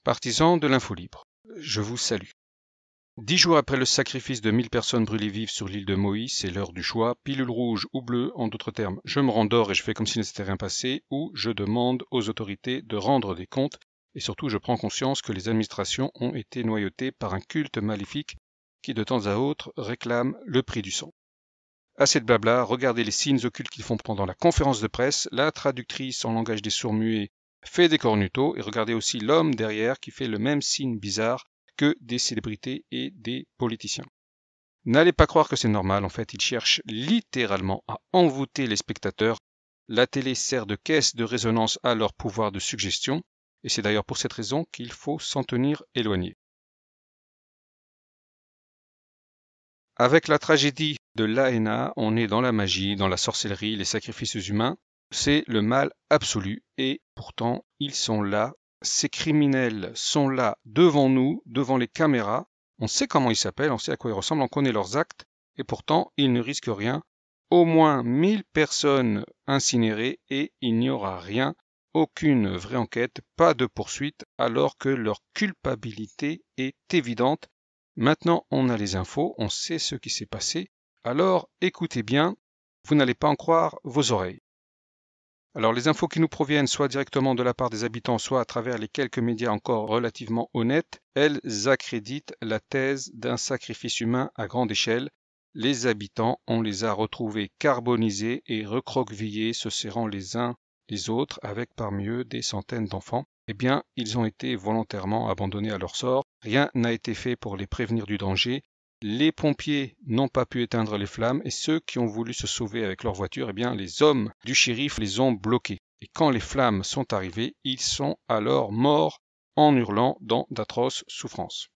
Partisans de l'info libre, je vous salue. 10 jours après le sacrifice de 1000 personnes brûlées vives sur l'île de Moïse, c'est l'heure du choix, pilule rouge ou bleue, en d'autres termes, je me rendors et je fais comme s'il ne s'était rien passé, ou je demande aux autorités de rendre des comptes, et surtout je prends conscience que les administrations ont été noyautées par un culte maléfique qui de temps à autre réclame le prix du sang. Assez de blabla, regardez les signes occultes qu'ils font pendant la conférence de presse, la traductrice en langage des sourds-muets fait des cornutos, et regardez aussi l'homme derrière qui fait le même signe bizarre que des célébrités et des politiciens. N'allez pas croire que c'est normal, en fait, ils cherchent littéralement à envoûter les spectateurs. La télé sert de caisse de résonance à leur pouvoir de suggestion, et c'est d'ailleurs pour cette raison qu'il faut s'en tenir éloigné. Avec la tragédie de l'Aéna, on est dans la magie, dans la sorcellerie, les sacrifices humains. C'est le mal absolu, et pourtant, ils sont là. Ces criminels sont là devant nous, devant les caméras. On sait comment ils s'appellent, on sait à quoi ils ressemblent, on connaît leurs actes, et pourtant, ils ne risquent rien. Au moins 1000 personnes incinérées, et il n'y aura rien, aucune vraie enquête, pas de poursuite, alors que leur culpabilité est évidente. Maintenant, on a les infos, on sait ce qui s'est passé, alors écoutez bien, vous n'allez pas en croire vos oreilles. Alors les infos qui nous proviennent soit directement de la part des habitants, soit à travers les quelques médias encore relativement honnêtes, elles accréditent la thèse d'un sacrifice humain à grande échelle. Les habitants, on les a retrouvés carbonisés et recroquevillés, se serrant les uns les autres, avec parmi eux des centaines d'enfants. Eh bien, ils ont été volontairement abandonnés à leur sort. Rien n'a été fait pour les prévenir du danger. Les pompiers n'ont pas pu éteindre les flammes et ceux qui ont voulu se sauver avec leur voiture, eh bien, les hommes du shérif les ont bloqués. Et quand les flammes sont arrivées, ils sont alors morts en hurlant dans d'atroces souffrances.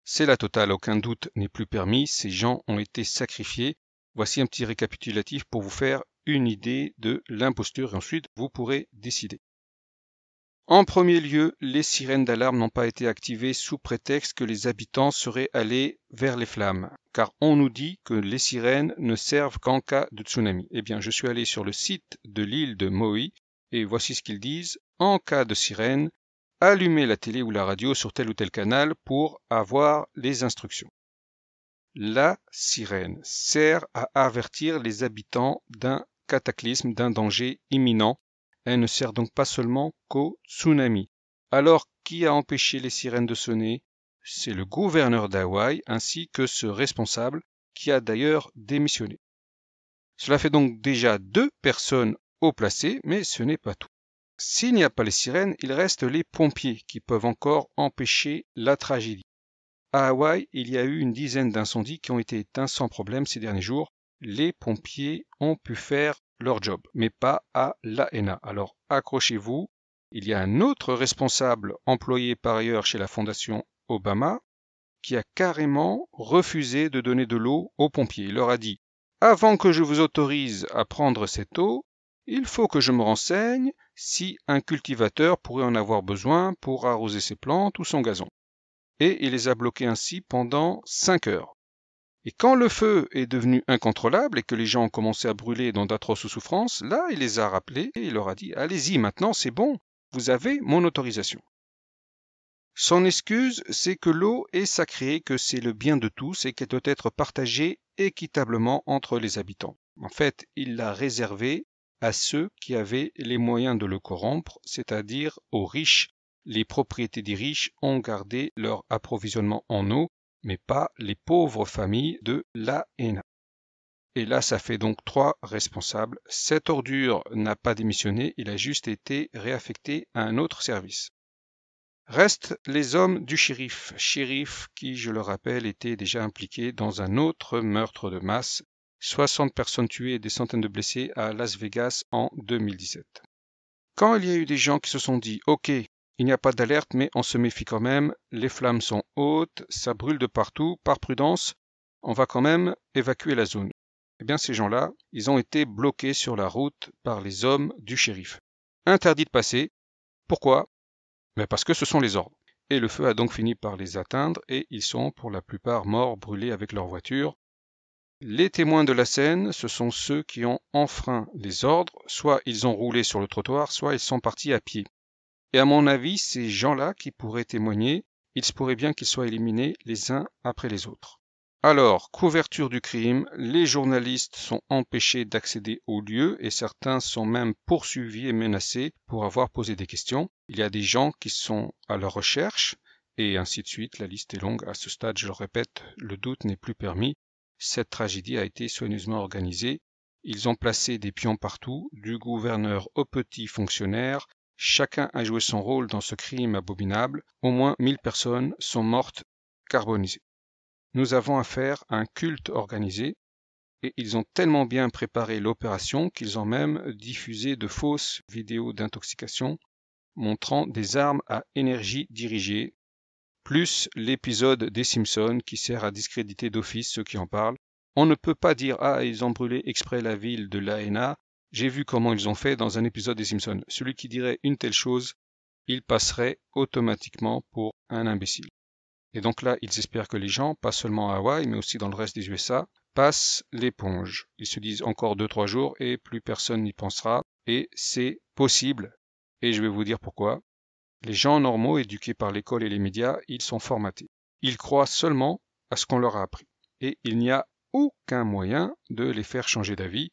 C'est la totale, aucun doute n'est plus permis, ces gens ont été sacrifiés. Voici un petit récapitulatif pour vous faire une idée de l'imposture et ensuite vous pourrez décider. En premier lieu, les sirènes d'alarme n'ont pas été activées sous prétexte que les habitants seraient allés vers les flammes, car on nous dit que les sirènes ne servent qu'en cas de tsunami. Eh bien, je suis allé sur le site de l'île de Maui et voici ce qu'ils disent. En cas de sirène, allumez la télé ou la radio sur tel ou tel canal pour avoir les instructions. La sirène sert à avertir les habitants d'un cataclysme, d'un danger imminent. Elle ne sert donc pas seulement qu'au tsunami. Alors, qui a empêché les sirènes de sonner? C'est le gouverneur d'Hawaï ainsi que ce responsable qui a d'ailleurs démissionné. Cela fait donc déjà 2 personnes haut placées, mais ce n'est pas tout. S'il n'y a pas les sirènes, il reste les pompiers qui peuvent encore empêcher la tragédie. À Hawaï, il y a eu une dizaine d'incendies qui ont été éteints sans problème ces derniers jours. Les pompiers ont pu faire leur job, mais pas à l'Aéna. Alors accrochez-vous, il y a un autre responsable employé par ailleurs chez la Fondation Obama qui a carrément refusé de donner de l'eau aux pompiers. Il leur a dit « Avant que je vous autorise à prendre cette eau, il faut que je me renseigne si un cultivateur pourrait en avoir besoin pour arroser ses plantes ou son gazon. » Et il les a bloqués ainsi pendant 5 heures. Et quand le feu est devenu incontrôlable et que les gens ont commencé à brûler dans d'atroces souffrances, là, il les a rappelés et il leur a dit « Allez-y, maintenant, c'est bon, vous avez mon autorisation. » Son excuse, c'est que l'eau est sacrée, que c'est le bien de tous et qu'elle doit être partagée équitablement entre les habitants. En fait, il l'a réservée à ceux qui avaient les moyens de le corrompre, c'est-à-dire aux riches. Les propriétés des riches ont gardé leur approvisionnement en eau, mais pas les pauvres familles de l'Aéna. Et là, ça fait donc 3 responsables. Cette ordure n'a pas démissionné, il a juste été réaffecté à un autre service. Restent les hommes du shérif qui, je le rappelle, était déjà impliqué dans un autre meurtre de masse, 60 personnes tuées et des centaines de blessés à Las Vegas en 2017. Quand il y a eu des gens qui se sont dit « Ok, il n'y a pas d'alerte, mais on se méfie quand même, les flammes sont hautes, ça brûle de partout, par prudence, on va quand même évacuer la zone. » Eh bien, ces gens-là, ils ont été bloqués sur la route par les hommes du shérif. Interdit de passer. Pourquoi? Mais parce que ce sont les ordres. Et le feu a donc fini par les atteindre et ils sont pour la plupart morts brûlés avec leur voiture. Les témoins de la scène, ce sont ceux qui ont enfreint les ordres, soit ils ont roulé sur le trottoir, soit ils sont partis à pied. Et à mon avis, ces gens-là qui pourraient témoigner, il se pourrait bien qu'ils soient éliminés les uns après les autres. Alors, couverture du crime, les journalistes sont empêchés d'accéder au lieu et certains sont même poursuivis et menacés pour avoir posé des questions. Il y a des gens qui sont à leur recherche et ainsi de suite. La liste est longue. À ce stade, je le répète, le doute n'est plus permis. Cette tragédie a été soigneusement organisée. Ils ont placé des pions partout, du gouverneur aux petits fonctionnaires. Chacun a joué son rôle dans ce crime abominable. Au moins 1000 personnes sont mortes carbonisées. Nous avons affaire à un culte organisé et ils ont tellement bien préparé l'opération qu'ils ont même diffusé de fausses vidéos d'intoxication montrant des armes à énergie dirigée, plus l'épisode des Simpsons qui sert à discréditer d'office ceux qui en parlent. On ne peut pas dire « Ah, ils ont brûlé exprès la ville de Lahaina, j'ai vu comment ils ont fait dans un épisode des Simpsons ». Celui qui dirait une telle chose, il passerait automatiquement pour un imbécile. Et donc là, ils espèrent que les gens, pas seulement à Hawaï, mais aussi dans le reste des USA, passent l'éponge. Ils se disent encore 2-3 jours et plus personne n'y pensera. Et c'est possible. Et je vais vous dire pourquoi. Les gens normaux, éduqués par l'école et les médias, ils sont formatés. Ils croient seulement à ce qu'on leur a appris. Et il n'y a aucun moyen de les faire changer d'avis.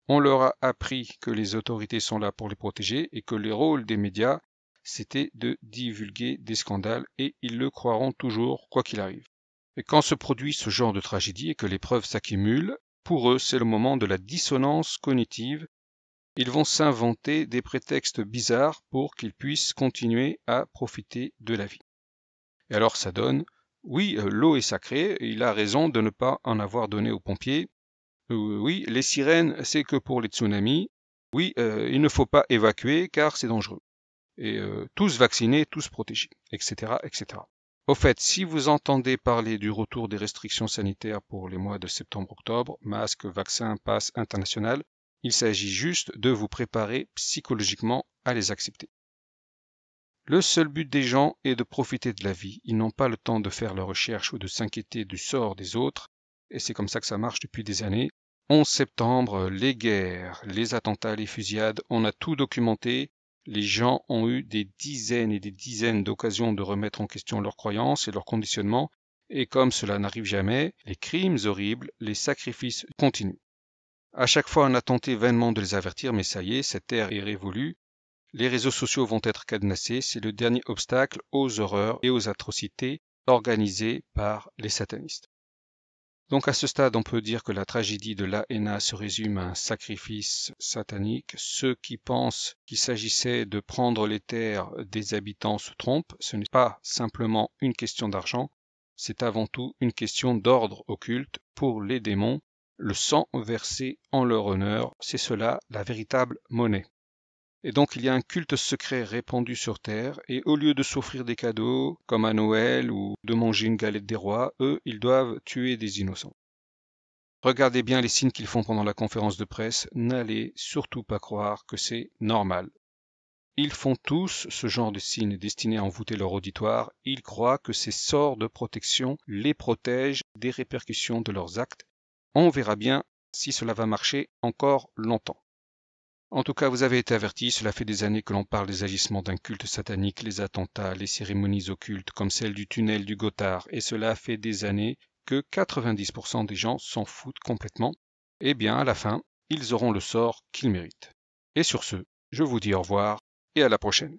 On leur a appris que les autorités sont là pour les protéger et que le rôle des médias, c'était de divulguer des scandales et ils le croiront toujours, quoi qu'il arrive. Et quand se produit ce genre de tragédie et que les preuves s'accumulent, pour eux, c'est le moment de la dissonance cognitive. Ils vont s'inventer des prétextes bizarres pour qu'ils puissent continuer à profiter de la vie. Et alors ça donne, oui, l'eau est sacrée, il a raison de ne pas en avoir donné aux pompiers. Oui, les sirènes, c'est que pour les tsunamis. Oui, il ne faut pas évacuer car c'est dangereux. Et tous vaccinés, tous protégés, etc., etc. Au fait, si vous entendez parler du retour des restrictions sanitaires pour les mois de septembre-octobre, masques, vaccins, pass international, il s'agit juste de vous préparer psychologiquement à les accepter. Le seul but des gens est de profiter de la vie. Ils n'ont pas le temps de faire leurs recherches ou de s'inquiéter du sort des autres, et c'est comme ça que ça marche depuis des années. 11 septembre, les guerres, les attentats, les fusillades, on a tout documenté. Les gens ont eu des dizaines et des dizaines d'occasions de remettre en question leurs croyances et leur conditionnement, et comme cela n'arrive jamais, les crimes horribles, les sacrifices continuent. À chaque fois, on a tenté vainement de les avertir, mais ça y est, cette ère est révolue. Les réseaux sociaux vont être cadenassés, c'est le dernier obstacle aux horreurs et aux atrocités organisées par les satanistes. Donc à ce stade, on peut dire que la tragédie de Lahaina se résume à un sacrifice satanique. Ceux qui pensent qu'il s'agissait de prendre les terres des habitants se trompent. Ce n'est pas simplement une question d'argent, c'est avant tout une question d'ordre occulte pour les démons. Le sang versé en leur honneur, c'est cela la véritable monnaie. Et donc il y a un culte secret répandu sur Terre, et au lieu de s'offrir des cadeaux, comme à Noël, ou de manger une galette des rois, eux, ils doivent tuer des innocents. Regardez bien les signes qu'ils font pendant la conférence de presse, n'allez surtout pas croire que c'est normal. Ils font tous ce genre de signes destinés à envoûter leur auditoire, ils croient que ces sorts de protection les protègent des répercussions de leurs actes. On verra bien si cela va marcher encore longtemps. En tout cas, vous avez été avertis, cela fait des années que l'on parle des agissements d'un culte satanique, les attentats, les cérémonies occultes comme celle du tunnel du Gothard, et cela fait des années que 90% des gens s'en foutent complètement. Eh bien, à la fin, ils auront le sort qu'ils méritent. Et sur ce, je vous dis au revoir et à la prochaine.